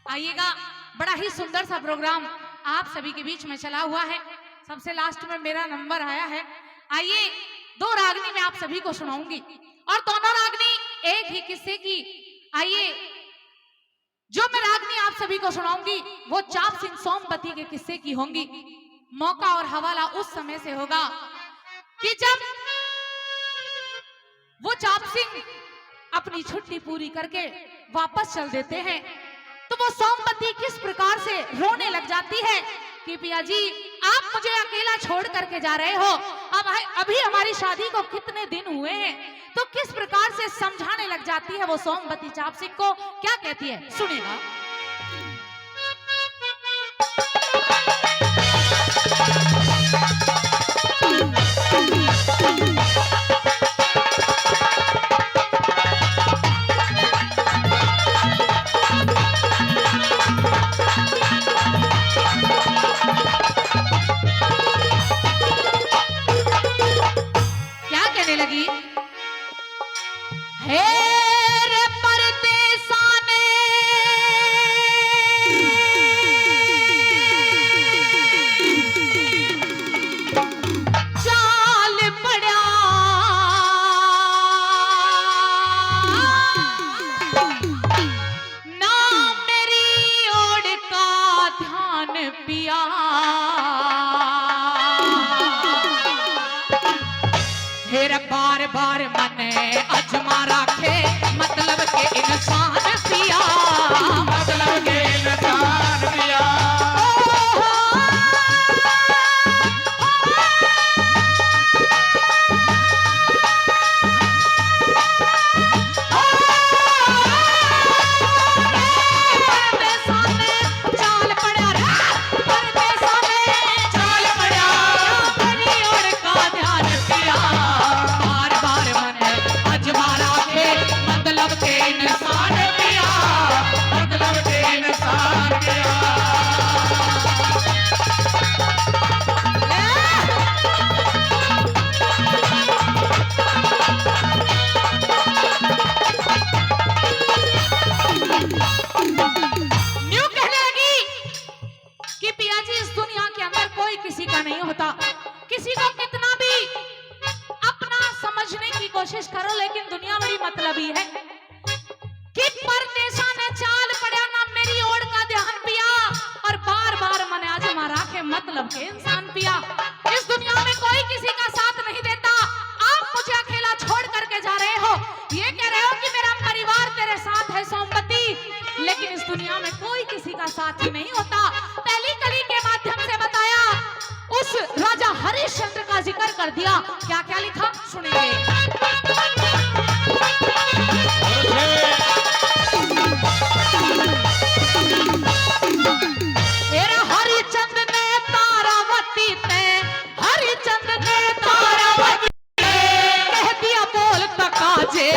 आइएगा, बड़ा ही सुंदर सा प्रोग्राम आप सभी के बीच में चला हुआ है। सबसे लास्ट में मेरा नंबर आया है। आइए, दो रागनी मैं आप सभी को सुनाऊंगी और दोनों रागनी एक ही किस्से की। आइए, जो मैं रागनी आप सभी को सुनाऊंगी वो चाप सिंह सोमवती के किस्से की होंगी। मौका और हवाला उस समय से होगा कि जब वो चाप सिंह अपनी छुट्टी पूरी करके वापस चल देते हैं तो वो सोमवती किस प्रकार से रोने लग जाती है कि पिया जी आप मुझे अकेला छोड़ करके जा रहे हो, अब अभी हमारी शादी को कितने दिन हुए हैं। तो किस प्रकार से समझाने लग जाती है वो सोमवती चाप सिंह को, क्या कहती है सुनिएगा। लगी हे रे परदेसाने चाल पड़ा ना मेरी ओर का ध्यान पिया बार बार मने अजमा राखे मतलब के इंसान पिया, मतलब के इंसान पिया। कोशिश करो लेकिन दुनिया बड़ी मतलबी है कि परदेसा ने चाल पड़ा ना मेरी ओर का ध्यान पिया और बार बार मने आजमा राखे मतलब के इंसान पिया। इस दुनिया में कोई किसी का साथ नहीं देता, आप मुझे अकेला छोड़ करके जा रहे हो, ये कह रहे हो कि मेरा परिवार तेरे साथ है सोमवती, लेकिन इस दुनिया में कोई किसी का साथ ही नहीं होता। पहली कली के माध्यम से बताया, उस राजा हरिश्चंद्र का जिक्र कर दिया। क्या क्या लिखा सुनेंगे। हरिचंद ने तारावती पे, हरिचंद ने तारावती कह दिया बोल तकाजे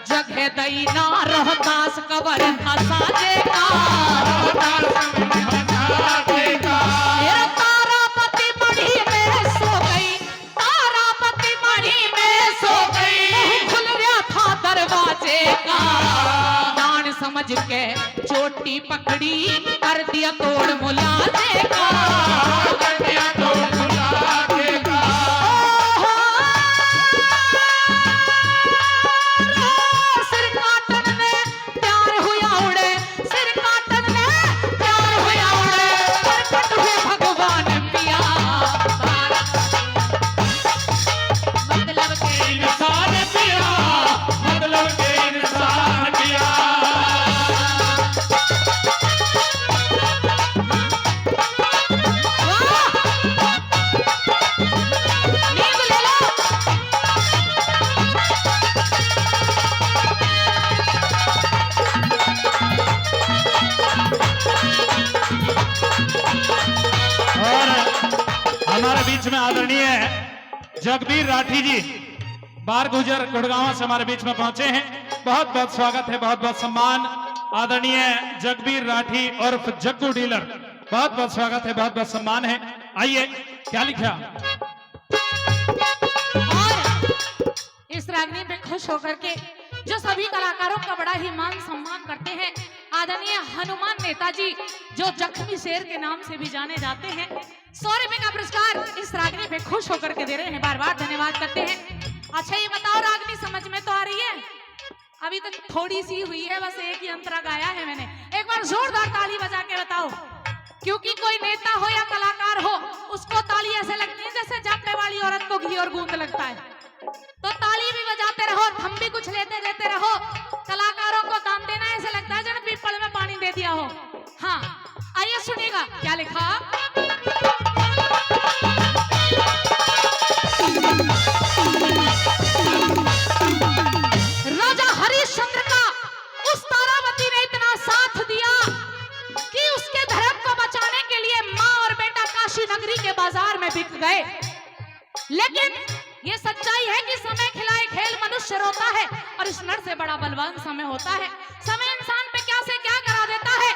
जगह दई ना रोहतास कबर साजे का तारापति मढ़ी में सो गई, तारापति मढ़ी में सो गई, खुल गया था दरवाजे का, दान समझ के चोटी पकड़ी कर दिया तोड़ मुलाजे का, कर दिया तोड़ मुलाजे का। सिर काटन ने प्यार हुआ उड़े, सिर काटन ने प्यार हुआ उड़े, प्रकट हुए भगवान पिया, मतलब के इंसान पिया, मतलब के इंसान पिया। हमारे बीच में आदरणीय जगबीर राठी जी बार गुजर गुड़गांव से हमारे बीच में पहुंचे हैं। बहुत बहुत स्वागत है, बहुत बहुत सम्मान आदरणीय जगबीर राठी उर्फ जग्गू डीलर, बहुत बहुत स्वागत है, बहुत बहुत सम्मान है। आइए, क्या लिखा? और इस रागनी पे खुश होकर के जो सभी कलाकारों का बड़ा ही मान सम्मान करते हैं, आदरणीय हनुमान नेताजी जो जख्मी शेर के नाम से भी जाने जाते हैं, 100 रुपए का पुरस्कार इस रागनी पे खुश होकर के दे रहे हैं। बार बार धन्यवाद करते हैं। अच्छा ये बताओ, रागनी समझ में तो आ रही है? अभी तक थोड़ी सी हुई है, बस एक ही अंतरा गाया है मैंने। एक बार जोरदार ताली बजा के बताओ, क्योंकि कोई नेता हो या कलाकार हो, उसको ताली ऐसे लगती है जैसे जापने वाली औरत को घी और गूंद लगता है। तो ताली भी बजाते रहो, हम भी कुछ लेते देते रहो। कलाकारों को दान देना ऐसे लगता है जैसे पीपल में पानी दे दिया हो। हाँ, आइए सुनिएगा क्या लिखा। राजा हरिश्चंद्र का उस तारावती ने इतना साथ दिया कि उसके धर्म को बचाने के लिए माँ और बेटा काशी नगरी के बाजार में बिक गए। लेकिन ये सच्चाई है कि समय खिलाए खेल मनुष्य रोता है, और इस नर से बड़ा बलवान समय होता है। समय इंसान पे क्या से क्या करा देता है।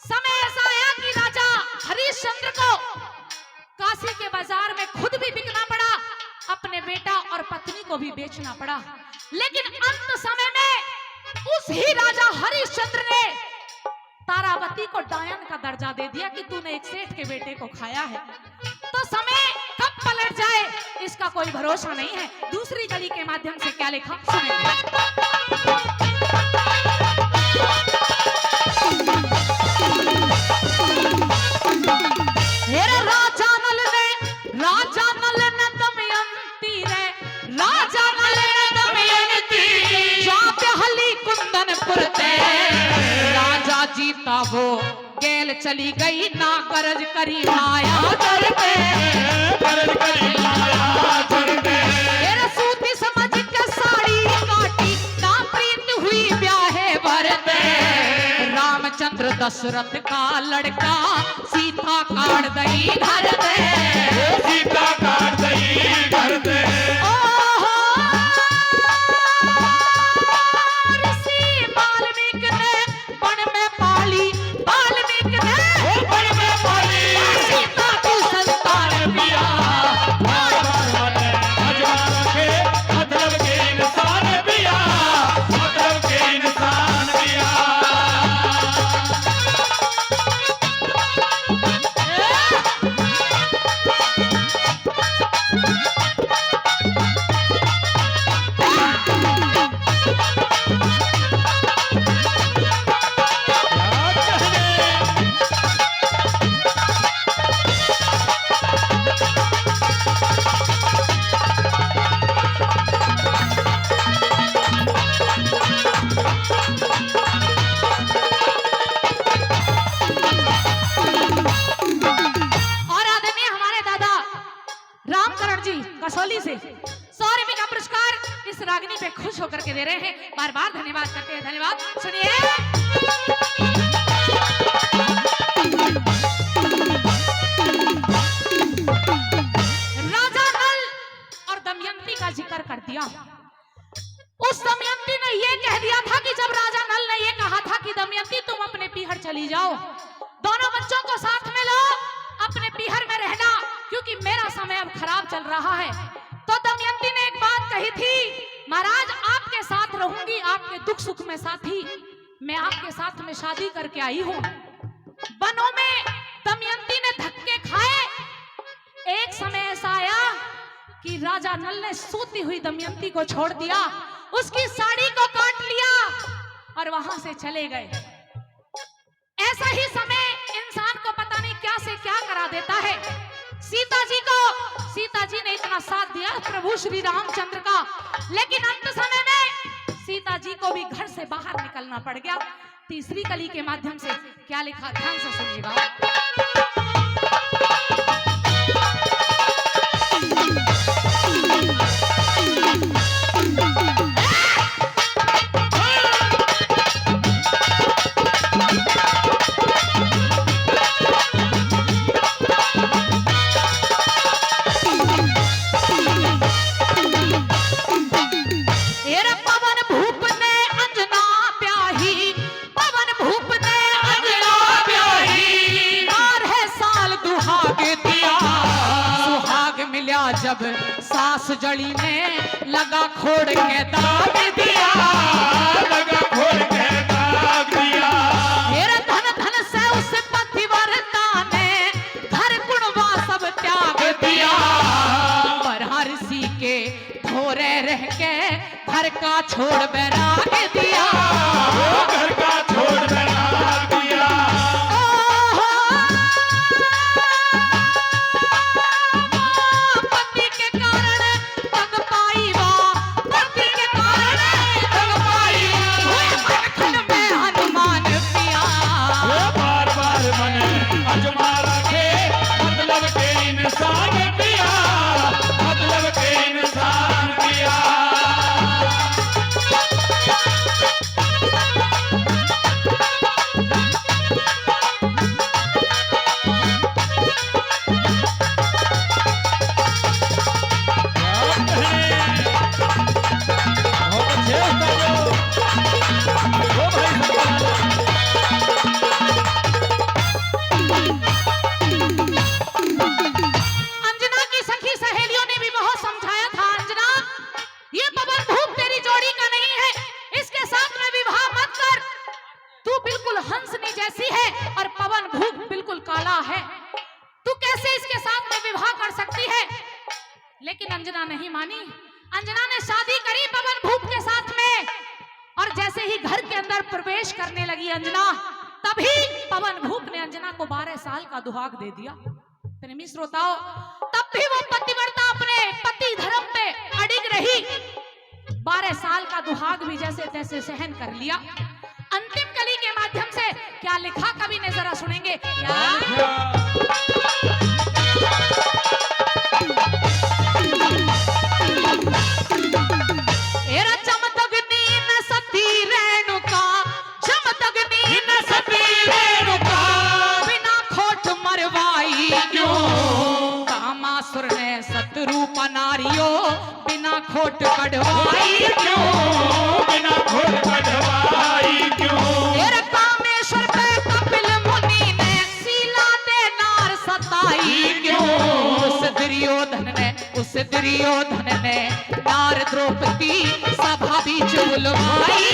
समय ऐसा आया कि राजा हरिश्चंद्र को काशी के बाजार में खुद भी बिकना पड़ा, अपने बेटा और पत्नी को भी बेचना पड़ा। लेकिन अंत समय में उस ही राजा हरिश्चंद्र ने तारावती को डायन का दर्जा दे दिया कि तूने एक सेठ के बेटे को खाया है। तो समय कब पलट जाए इसका कोई भरोसा नहीं है। दूसरी कली के माध्यम से क्या लिखा सुनेंगे। राजा नल ने दमयंती रे, राजा नल ने दमयंती जाप हली कुंदनपुर ते, राजा जीता वो गेल चली गई ना गरज करी माया दर पे, गरज करी माया दर पे। तेरा सूती समझ के साड़ी काटी ना प्रीत हुई ब्याहे भरते, रामचंद्र दशरथ का लड़का सीता काट दई घर दे, सीता काट दई घर दे। कसौली से 100 रुपए का पुरस्कार इस रागिनी पे खुश होकर के दे रहे हैं। बार बार धन्यवाद करते हैं। धन्यवाद। सुनिए, राजा नल और दमयंती का जिक्र कर दिया। उस दमयंती ने यह कह दिया था कि जब राजा नल ने यह कहा था कि दमयंती तुम अपने पीहर चली जाओ, दोनों बच्चों को साथ में लो, अपने पीहर में रहना, क्योंकि मेरा समय अब खराब चल रहा है। तो दमयंती ने एक बात कही थी, महाराज आपके साथ रहूंगी, आपके दुख सुख में साथी, मैं आपके साथ में शादी करके आई हूं। वनों में दमयंती ने धक्के खाए। एक समय ऐसा आया कि राजा नल ने सोती हुई दमयंती को छोड़ दिया, उसकी साड़ी को काट लिया और वहां से चले गए। ऐसा ही समय इंसान को पता नहीं क्या से क्या करा देता है। सीता जी ने इतना साथ दिया प्रभु श्री रामचंद्र का, लेकिन अंत समय में सीता जी को भी घर से बाहर निकलना पड़ गया। तीसरी कली के माध्यम से क्या लिखा, ध्यान से सुनिएगा। पवन भूप जब सास जड़ी ने लगा खोड़ के दाग दिया, लगा खोड़ के दाग दिया। मेरे धन धन से उस पतिव्रता ने घर कुणवा सब त्याग दिया। पर हर सी के थोरे रह के घर का छोड़ बैराग दिया, घर का छोड़ बैराग दिया। पति के कारण तंग पाई वा, पति के कारण तंग पाई, मन में हनुमान पिया। बार बार मन अजमा रखे मतलब के इंसान पिया, मतलब के इंसान पिया। अंजना की सखी सहेलियों ने भी बहुत समझाया था, अंजना ये पवन भूप तेरी जोड़ी का नहीं है, इसके साथ में विवाह मत कर। तू बिल्कुल हंसनी जैसी है और पवन भूप बिल्कुल काला है, तू कैसे इसके साथ में विवाह कर सकती है? लेकिन अंजना नहीं मानी। अंजना ने शादी करी पवन भूप के साथ में, और जैसे ही घर के अंदर प्रवेश करने लगी अंजना, तभी पवन भूप ने अंजना को 12 साल का दुहाग दे दिया। प्रेमी श्रोताओं, तब भी वो पतिव्रता अपने पति धर्म पे अडिग रही, 12 साल का दुहाग भी जैसे तैसे सहन कर लिया। अंतिम कली के माध्यम से क्या लिखा कवि ने, जरा सुनेंगे क्या? एरा चमतगनी न सती रेणुका, चमतगनी न सती रेणुका, बिना खोट मरवाई क्यों? कामासुर ने सतरूप नारियो, बिना खोट कढ़वाई क्यों? बिना खोट कढ़वाई क्यों? एरा कामेश्वर पे कपिल मुनि ने सीला दे नार सताई क्यों? उस दुर्योधन ने नार द्रौपदी सभा बीच बुलवाई